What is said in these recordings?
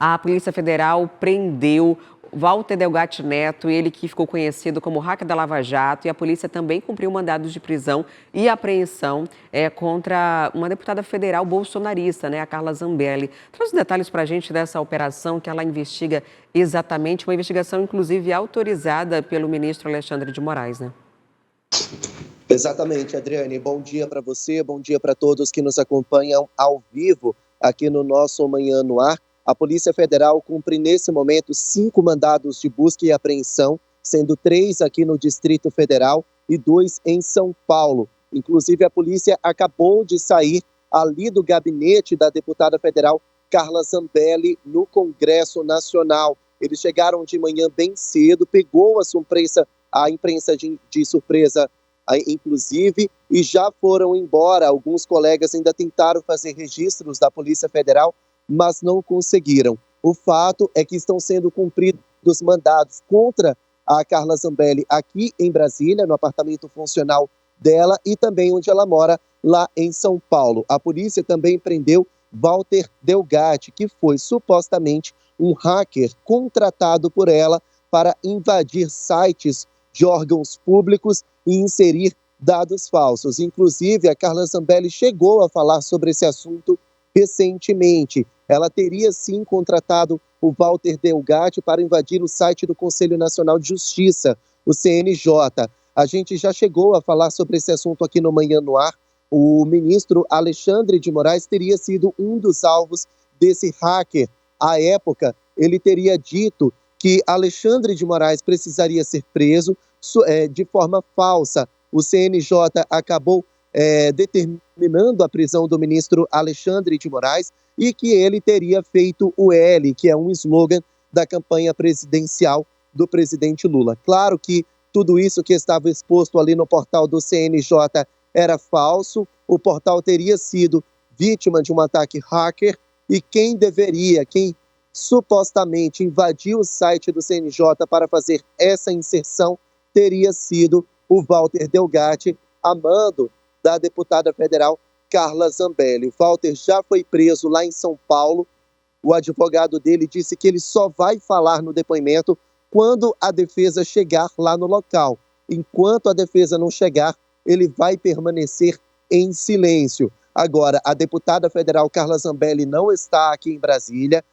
A Polícia Federal prendeu Walter Delgatti Neto, ele que ficou conhecido como hacker da Lava Jato, e a polícia também cumpriu mandados de prisão e apreensão contra uma deputada federal bolsonarista, a Carla Zambelli. Traz os detalhes para a gente dessa operação que ela investiga exatamente, uma investigação inclusive autorizada pelo ministro Alexandre de Moraes, Exatamente, Adriane. Bom dia para você, bom dia para todos que nos acompanham ao vivo aqui no nosso Manhã no Ar. A Polícia Federal cumpre nesse momento 5 mandados de busca e apreensão, sendo 3 aqui no Distrito Federal e 2 em São Paulo. Inclusive, a polícia acabou de sair ali do gabinete da deputada federal Carla Zambelli no Congresso Nacional. Eles chegaram de manhã bem cedo, pegou a imprensa de surpresa, inclusive, e já foram embora. Alguns colegas ainda tentaram fazer registros da Polícia Federal, mas não conseguiram. O fato é que estão sendo cumpridos mandados contra a Carla Zambelli aqui em Brasília, no apartamento funcional dela, e também onde ela mora, lá em São Paulo. A polícia também prendeu Walter Delgatti, que foi supostamente um hacker contratado por ela para invadir sites de órgãos públicos e inserir dados falsos. Inclusive, a Carla Zambelli chegou a falar sobre esse assunto recentemente. Ela teria sim contratado o Walter Delgatti para invadir o site do Conselho Nacional de Justiça, o CNJ. A gente já chegou a falar sobre esse assunto aqui no Manhã no Ar. O ministro Alexandre de Moraes teria sido um dos alvos desse hacker. À época, ele teria dito que Alexandre de Moraes precisaria ser preso de forma falsa. O CNJ acabou determinando a prisão do ministro Alexandre de Moraes e que ele teria feito o L, que é um slogan da campanha presidencial do presidente Lula. Claro que tudo isso que estava exposto ali no portal do CNJ era falso, o portal teria sido vítima de um ataque hacker e quem supostamente invadiu o site do CNJ para fazer essa inserção teria sido o Walter Delgatti, a mando da deputada federal Carla Zambelli. O Walter já foi preso lá em São Paulo. O advogado dele disse que ele só vai falar no depoimento quando a defesa chegar lá no local. Enquanto a defesa não chegar, ele vai permanecer em silêncio. Agora, a deputada federal Carla Zambelli não está aqui em Brasília,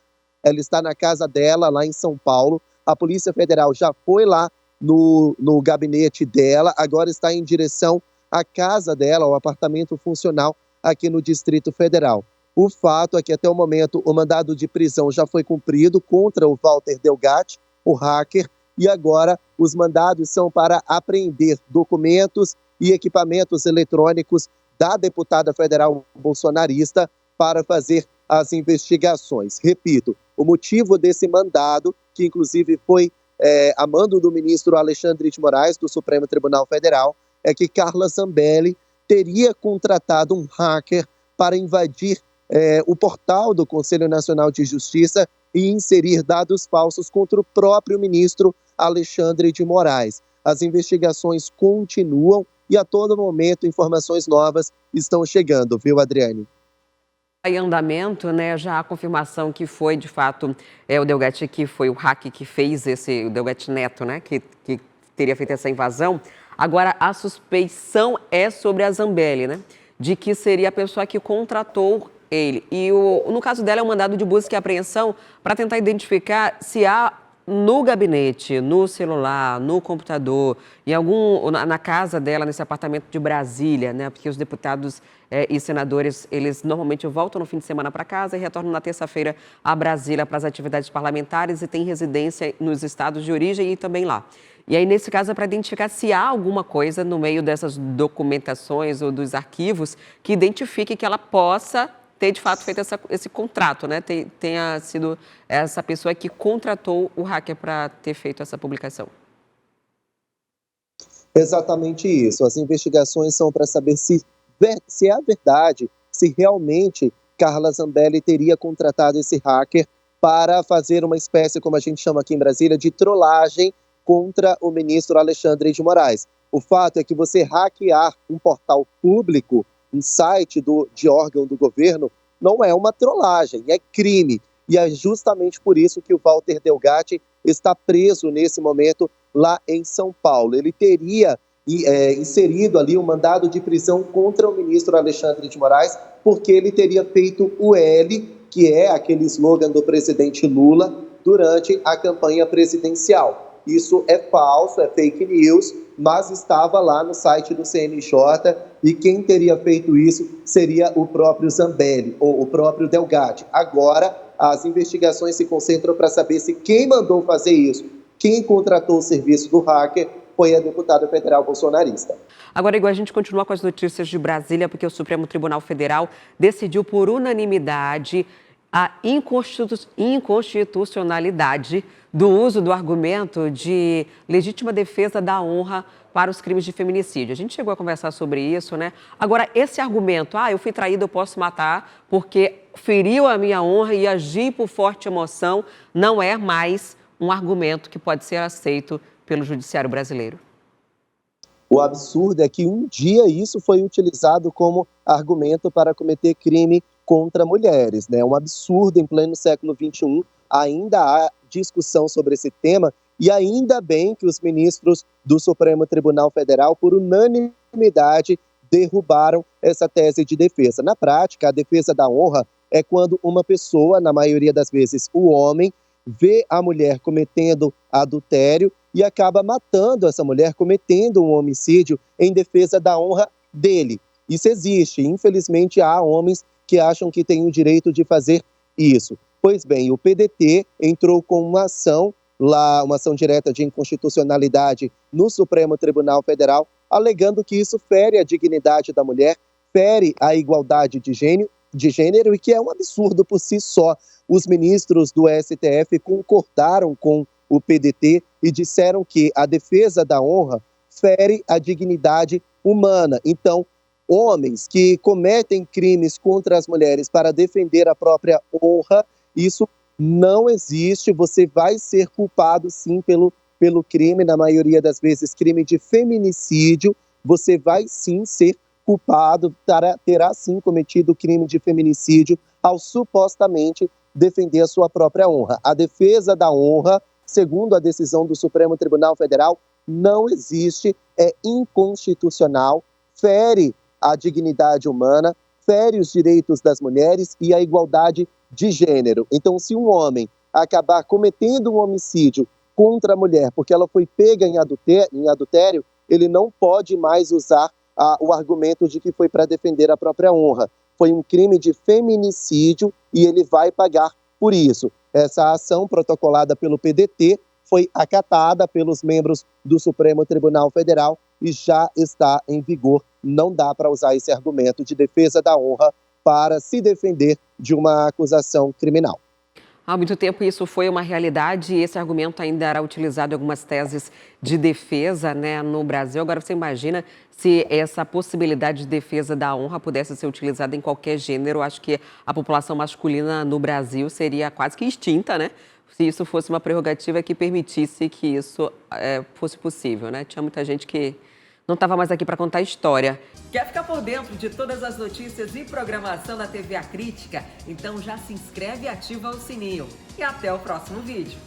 ela está na casa dela, lá em São Paulo. A Polícia Federal já foi lá no gabinete dela, agora está em direção à casa dela, ao apartamento funcional aqui no Distrito Federal. O fato é que até o momento o mandado de prisão já foi cumprido contra o Walter Delgatti, o hacker, e agora os mandados são para apreender documentos e equipamentos eletrônicos da deputada federal bolsonarista para fazer as investigações. Repito, o motivo desse mandado, que inclusive foi a mando do ministro Alexandre de Moraes, do Supremo Tribunal Federal, é que Carla Zambelli teria contratado um hacker para invadir o portal do Conselho Nacional de Justiça e inserir dados falsos contra o próprio ministro Alexandre de Moraes. As investigações continuam e a todo momento informações novas estão chegando, viu, Adriane? Em andamento, já a confirmação que foi, de fato, o Delgatti, que foi o hacker que fez o Delgatti Neto, que teria feito essa invasão. Agora, a suspeição é sobre a Zambelli, de que seria a pessoa que contratou ele. E no caso dela é um mandado de busca e apreensão para tentar identificar se há no gabinete, no celular, no computador, na casa dela, nesse apartamento de Brasília, porque os deputados e senadores, eles normalmente voltam no fim de semana para casa e retornam na terça-feira a Brasília para as atividades parlamentares e têm residência nos estados de origem e também lá. E aí, nesse caso, é para identificar se há alguma coisa no meio dessas documentações ou dos arquivos que identifique que ela possa ter, de fato, feito esse contrato, tenha sido essa pessoa que contratou o hacker para ter feito essa publicação. Exatamente isso. As investigações são para saber se é a verdade, se realmente Carla Zambelli teria contratado esse hacker para fazer uma espécie, como a gente chama aqui em Brasília, de trollagem contra o ministro Alexandre de Moraes. O fato é que você hackear um portal público, um site de órgão do governo, não é uma trollagem, é crime. e é justamente por isso que o Walter Delgatti está preso nesse momento lá em São Paulo. Ele teria inserido ali um mandado de prisão contra o ministro Alexandre de Moraes, porque ele teria feito o L, que é aquele slogan do presidente Lula, durante a campanha presidencial. Isso é falso, é fake news, mas estava lá no site do CNJ e quem teria feito isso seria o próprio Zambelli, ou o próprio Delgatti. Agora, as investigações se concentram para saber se quem mandou fazer isso, quem contratou o serviço do hacker, foi a deputada federal bolsonarista. Agora, Igor, a gente continua com as notícias de Brasília, porque o Supremo Tribunal Federal decidiu por unanimidade a inconstitucionalidade do uso do argumento de legítima defesa da honra para os crimes de feminicídio. A gente chegou a conversar sobre isso, né? Agora, esse argumento, eu fui traído, eu posso matar porque feriu a minha honra e agi por forte emoção, não é mais um argumento que pode ser aceito pelo judiciário brasileiro. O absurdo é que um dia isso foi utilizado como argumento para cometer crime contra mulheres, né? Um absurdo em pleno século XXI, ainda há discussão sobre esse tema e ainda bem que os ministros do Supremo Tribunal Federal, por unanimidade, derrubaram essa tese de defesa. Na prática, a defesa da honra é quando uma pessoa, na maioria das vezes o homem, vê a mulher cometendo adultério e acaba matando essa mulher, cometendo um homicídio em defesa da honra dele. Isso existe. Infelizmente, há homens que acham que têm o direito de fazer isso. Pois bem, o PDT entrou com uma ação direta de inconstitucionalidade no Supremo Tribunal Federal, alegando que isso fere a dignidade da mulher, fere a igualdade de gênero e que é um absurdo por si só. Os ministros do STF concordaram com o PDT e disseram que a defesa da honra fere a dignidade humana. Então, homens que cometem crimes contra as mulheres para defender a própria honra, isso não existe. Você vai ser culpado, sim, pelo crime, na maioria das vezes, crime de feminicídio. Você vai, sim, ser culpado, terá, sim, cometido crime de feminicídio ao supostamente defender a sua própria honra. A defesa da honra, segundo a decisão do Supremo Tribunal Federal, não existe, é inconstitucional, fere a dignidade humana, fere os direitos das mulheres e a igualdade de gênero. Então, se um homem acabar cometendo um homicídio contra a mulher porque ela foi pega em adultério, ele não pode mais usar o argumento de que foi para defender a própria honra. Foi um crime de feminicídio e ele vai pagar por isso. Essa ação protocolada pelo PDT foi acatada pelos membros do Supremo Tribunal Federal e já está em vigor. Não dá para usar esse argumento de defesa da honra para se defender de uma acusação criminal. Há muito tempo isso foi uma realidade e esse argumento ainda era utilizado em algumas teses de defesa, né, no Brasil. Agora você imagina se essa possibilidade de defesa da honra pudesse ser utilizada em qualquer gênero. Acho que a população masculina no Brasil seria quase que extinta, né? Se isso fosse uma prerrogativa que permitisse que isso fosse possível, né? Tinha muita gente que não estava mais aqui para contar história. Quer ficar por dentro de todas as notícias e programação da TV A Crítica? Então já se inscreve e ativa o sininho. E até o próximo vídeo.